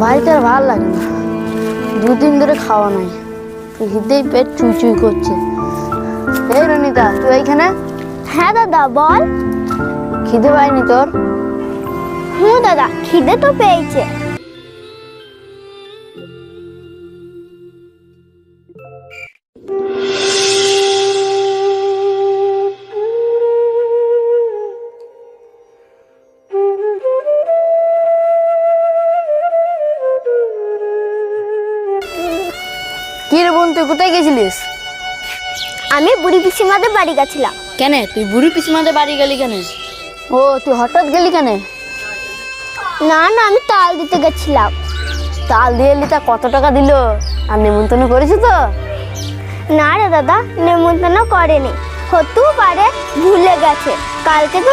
বাড়িতে আর ভালো লাগে না, দুদিন ধরে খাওয়া নাই, খিদেই পেট চুই চুই করছে। এই রনিতা, তুই এইখানে? হ্যাঁ দাদা বল। খিদে পাইনি তোর? হুঁ দাদা, খিদে তো পেয়েছে। কি রে বোন, তুই কোথায় গেছিলিস? আমি বুড়ি পিসিমাদের বাড়ি গেছিলাম। কেন তুই বুড়ি পিসিমাদের বাড়ি গেলি কেন? ও তুই হঠাৎ গেলি কেন? না না, আমি তাল দিতে গেছিলাম। তাল দিয়ে এলি, তা কত টাকা দিল? আর নেমন্তন্ন করেছি তো? না রে দাদা, নেমন্তন্ন করেনি, হতেও পারে ভুলে গেছে, কালকে তো